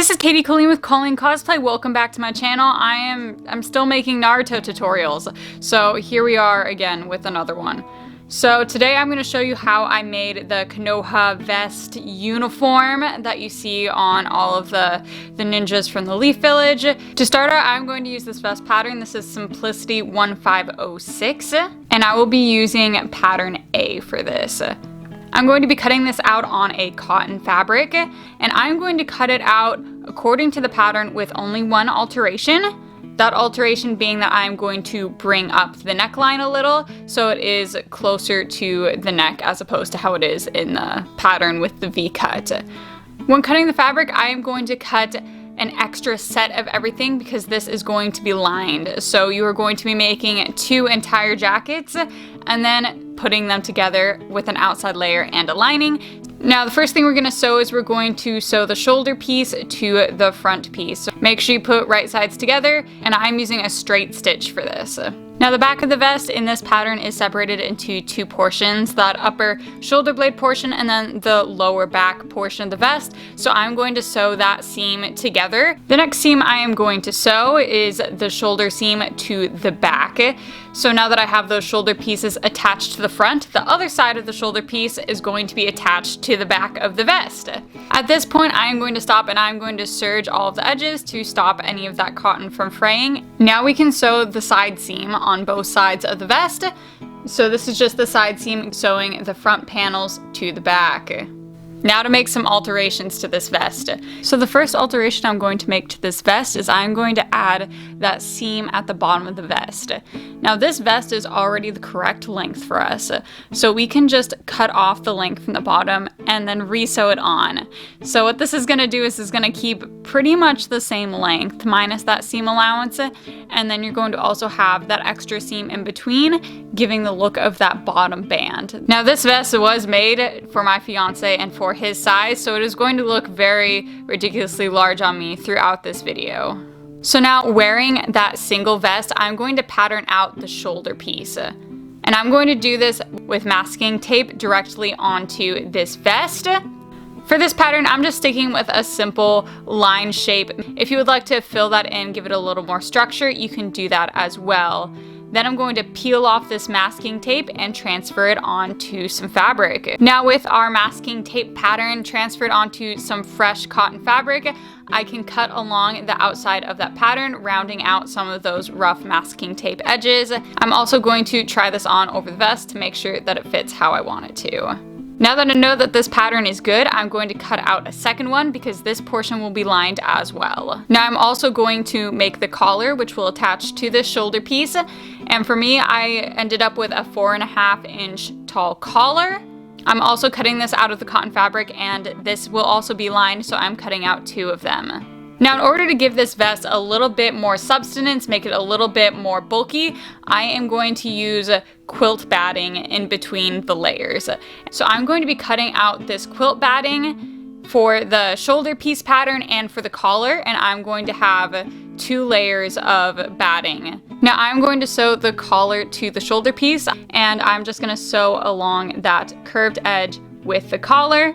This is Katie Colleen with Colleen Cosplay. Welcome back to my channel. I'm still making Naruto tutorials. So here we are again with another one. So today I'm going to show you how I made the Konoha vest uniform that you see on all of the ninjas from the Leaf Village. To start out, I'm going to use this vest pattern. This is Simplicity 1506, and I will be using pattern A for this. I'm going to be cutting this out on a cotton fabric, and I'm going to cut it out according to the pattern with only one alteration. That alteration being that I'm going to bring up the neckline a little so it is closer to the neck as opposed to how it is in the pattern with the V-cut. When cutting the fabric, I am going to cut an extra set of everything because this is going to be lined. So you are going to be making 2 entire jackets and then putting them together with an outside layer and a lining. Now the first thing we're going to sew is we're going to sew the shoulder piece to the front piece. So make sure you put right sides together, and I'm using a straight stitch for this. Now the back of the vest in this pattern is separated into 2 portions, that upper shoulder blade portion and then the lower back portion of the vest. So I'm going to sew that seam together. The next seam I am going to sew is the shoulder seam to the back. So now that I have those shoulder pieces attached to the front, the other side of the shoulder piece is going to be attached to the back of the vest. At this point, I am going to stop and I'm going to serge all of the edges to stop any of that cotton from fraying. Now we can sew the side seam on both sides of the vest. So this is just the side seam sewing the front panels to the back. Now to make some alterations to this vest. So the first alteration I'm going to make to this vest is I'm going to add that seam at the bottom of the vest. Now this vest is already the correct length for us, so we can just cut off the length from the bottom and then re-sew it on. So what this is going to do is going to keep pretty much the same length minus that seam allowance, and then you're going to also have that extra seam in between, giving the look of that bottom band. Now this vest was made for my fiance and for his size, so it is going to look very ridiculously large on me throughout this video. So now wearing that single vest, I'm going to pattern out the shoulder piece. And I'm going to do this with masking tape directly onto this vest. For this pattern, I'm just sticking with a simple line shape. If you would like to fill that in, give it a little more structure, you can do that as well. Then I'm going to peel off this masking tape and transfer it onto some fabric. Now with our masking tape pattern transferred onto some fresh cotton fabric, I can cut along the outside of that pattern, rounding out some of those rough masking tape edges. I'm also going to try this on over the vest to make sure that it fits how I want it to. Now that I know that this pattern is good, I'm going to cut out a second one because this portion will be lined as well. Now I'm also going to make the collar, which will attach to this shoulder piece. And for me, I ended up with a 4.5 inch tall collar. I'm also cutting this out of the cotton fabric, and this will also be lined, so I'm cutting out 2 of them. Now in order to give this vest a little bit more substance, make it a little bit more bulky, I am going to use quilt batting in between the layers. So I'm going to be cutting out this quilt batting for the shoulder piece pattern and for the collar, and I'm going to have 2 layers of batting. Now I'm going to sew the collar to the shoulder piece, and I'm just going to sew along that curved edge with the collar.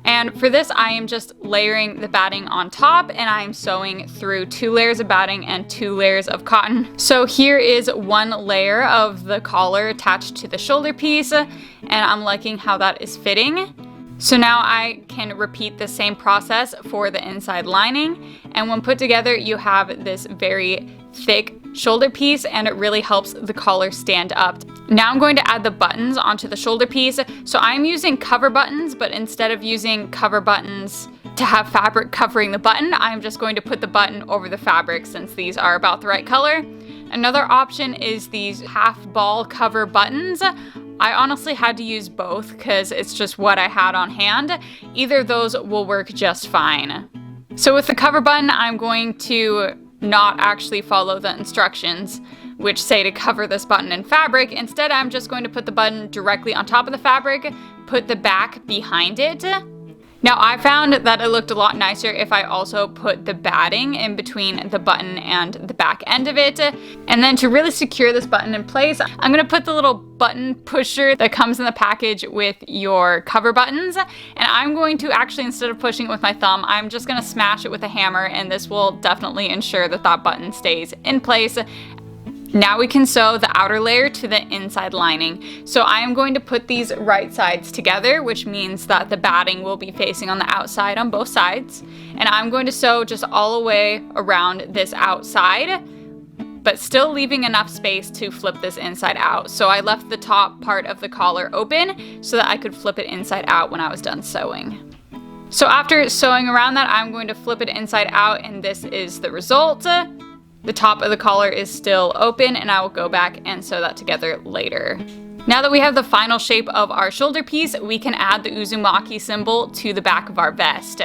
And for this, I am just layering the batting on top, and I'm sewing through 2 layers of batting and 2 layers of cotton. So here is 1 layer of the collar attached to the shoulder piece, and I'm liking how that is fitting. So now I can repeat the same process for the inside lining, and when put together, you have this very thick shoulder piece, and it really helps the collar stand up. Now I'm going to add the buttons onto the shoulder piece. So I'm using cover buttons, but instead of using cover buttons to have fabric covering the button, I'm just going to put the button over the fabric since these are about the right color. Another option is these half ball cover buttons. I honestly had to use both because it's just what I had on hand. Either of those will work just fine. So with the cover button, I'm going to not actually follow the instructions which say to cover this button in fabric. Instead, I'm just going to put the button directly on top of the fabric, put the back behind it, Now I found that it looked a lot nicer if I also put the batting in between the button and the back end of it. And then to really secure this button in place, I'm gonna put the little button pusher that comes in the package with your cover buttons. And I'm going to actually, instead of pushing it with my thumb, I'm just gonna smash it with a hammer, and this will definitely ensure that that button stays in place. Now we can sew the outer layer to the inside lining. So I am going to put these right sides together, which means that the batting will be facing on the outside on both sides. And I'm going to sew just all the way around this outside, but still leaving enough space to flip this inside out. So I left the top part of the collar open so that I could flip it inside out when I was done sewing. So after sewing around that, I'm going to flip it inside out, and this is the result. The top of the collar is still open, and I will go back and sew that together later. Now that we have the final shape of our shoulder piece, we can add the Uzumaki symbol to the back of our vest.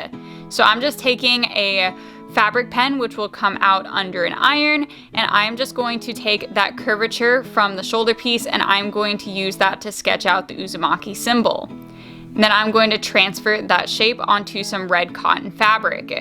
So I'm just taking a fabric pen, which will come out under an iron, and I'm just going to take that curvature from the shoulder piece, and I'm going to use that to sketch out the Uzumaki symbol. And then I'm going to transfer that shape onto some red cotton fabric.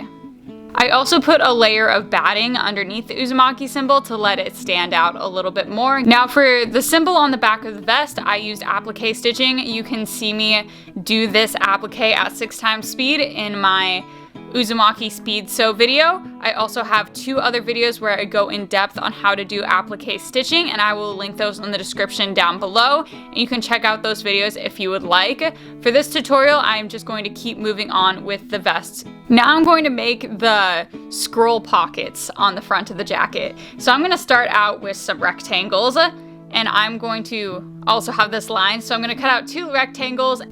I also put a layer of batting underneath the Uzumaki symbol to let it stand out a little bit more. Now for the symbol on the back of the vest, I used applique stitching. You can see me do this applique at 6 times speed in my Uzumaki speed sew video. I also have 2 other videos where I go in depth on how to do applique stitching, and I will link those in the description down below, and you can check out those videos if you would like. For this tutorial, I'm just going to keep moving on with the vest. Now I'm going to make the scroll pockets on the front of the jacket. So I'm going to start out with some rectangles, and I'm going to also have this line, so I'm going to cut out 2 rectangles.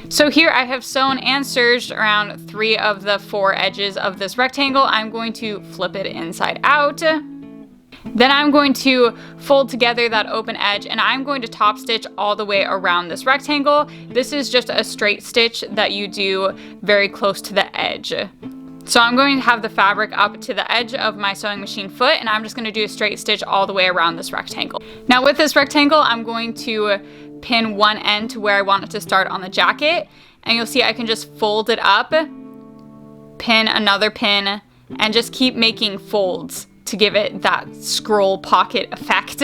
So here I have sewn and serged around 3 of the 4 edges of this rectangle. I'm going to flip it inside out. Then I'm going to fold together that open edge, and I'm going to top stitch all the way around this rectangle. This is just a straight stitch that you do very close to the edge. So I'm going to have the fabric up to the edge of my sewing machine foot, and I'm just going to do a straight stitch all the way around this rectangle. Now with this rectangle, I'm going to pin one end to where I want it to start on the jacket, and you'll see I can just fold it up, pin another pin, and just keep making folds to give it that scroll pocket effect.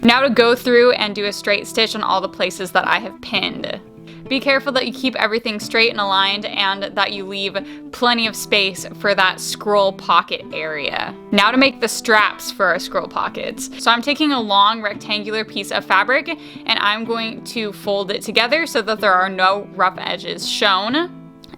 Now to go through and do a straight stitch on all the places that I have pinned. Be careful that you keep everything straight and aligned, and that you leave plenty of space for that scroll pocket area. Now to make the straps for our scroll pockets. So I'm taking a long rectangular piece of fabric, and I'm going to fold it together so that there are no rough edges shown.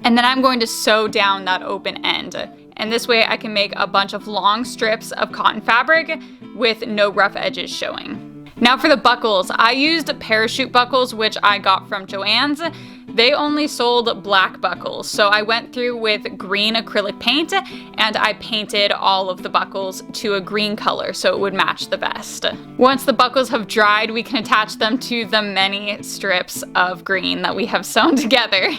And then I'm going to sew down that open end. And this way I can make a bunch of long strips of cotton fabric with no rough edges showing. Now for the buckles, I used parachute buckles, which I got from Joann's. They only sold black buckles, so I went through with green acrylic paint, and I painted all of the buckles to a green color so it would match the vest. Once the buckles have dried, we can attach them to the many strips of green that we have sewn together.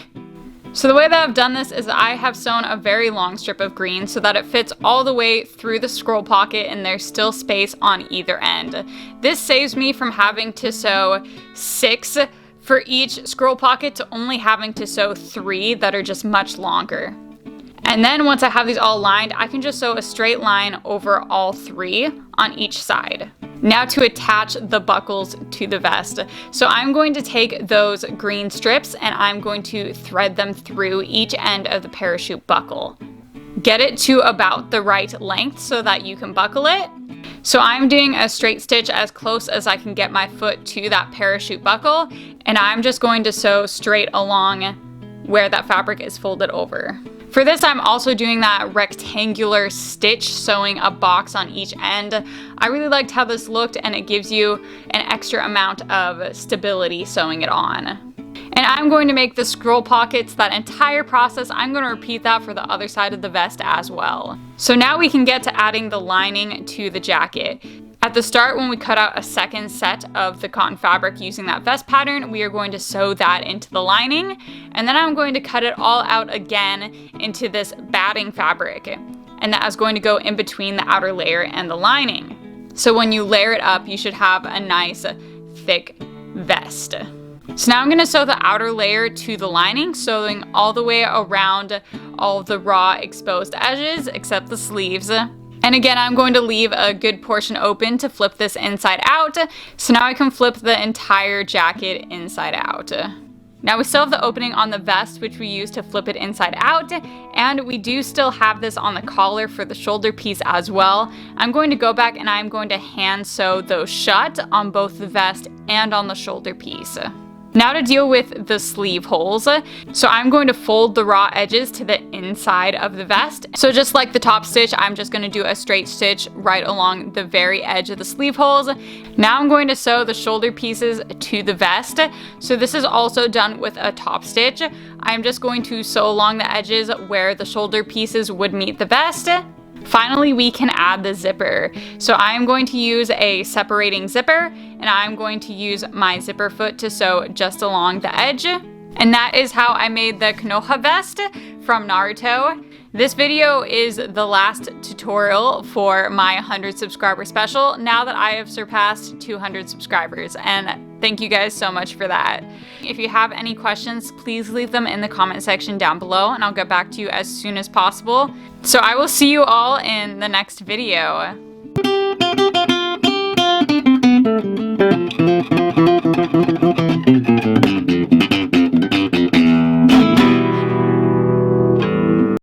So the way that I've done this is I have sewn a very long strip of green so that it fits all the way through the scroll pocket, and there's still space on either end. This saves me from having to sew 6 for each scroll pocket to only having to sew 3 that are just much longer. And then once I have these all lined, I can just sew a straight line over all 3 on each side. Now to attach the buckles to the vest. So I'm going to take those green strips, and I'm going to thread them through each end of the parachute buckle. Get it to about the right length so that you can buckle it. So I'm doing a straight stitch as close as I can get my foot to that parachute buckle, and I'm just going to sew straight along where that fabric is folded over. For this, I'm also doing that rectangular stitch, sewing a box on each end. I really liked how this looked, and it gives you an extra amount of stability sewing it on. And I'm going to make the scroll pockets that entire process. I'm going to repeat that for the other side of the vest as well. So now we can get to adding the lining to the jacket. At the start, when we cut out a second set of the cotton fabric using that vest pattern, we are going to sew that into the lining, and then I'm going to cut it all out again into this batting fabric, and that is going to go in between the outer layer and the lining. So when you layer it up, you should have a nice thick vest. So now I'm going to sew the outer layer to the lining, sewing all the way around all of the raw exposed edges except the sleeves. And again, I'm going to leave a good portion open to flip this inside out. So now I can flip the entire jacket inside out. Now we still have the opening on the vest, which we use to flip it inside out, and we do still have this on the collar for the shoulder piece as well. I'm going to go back and I'm going to hand sew those shut on both the vest and on the shoulder piece. Now to deal with the sleeve holes. So I'm going to fold the raw edges to the inside of the vest. So just like the top stitch, I'm just going to do a straight stitch right along the very edge of the sleeve holes. Now I'm going to sew the shoulder pieces to the vest. So this is also done with a top stitch. I'm just going to sew along the edges where the shoulder pieces would meet the vest. Finally, we can add the zipper. So I'm going to use a separating zipper, and I'm going to use my zipper foot to sew just along the edge. And that is how I made the Konoha vest from Naruto. This video is the last tutorial for my 100 subscriber special now that I have surpassed 200 subscribers, and thank you guys so much for that. If you have any questions, please leave them in the comment section down below and I'll get back to you as soon as possible. So I will see you all in the next video.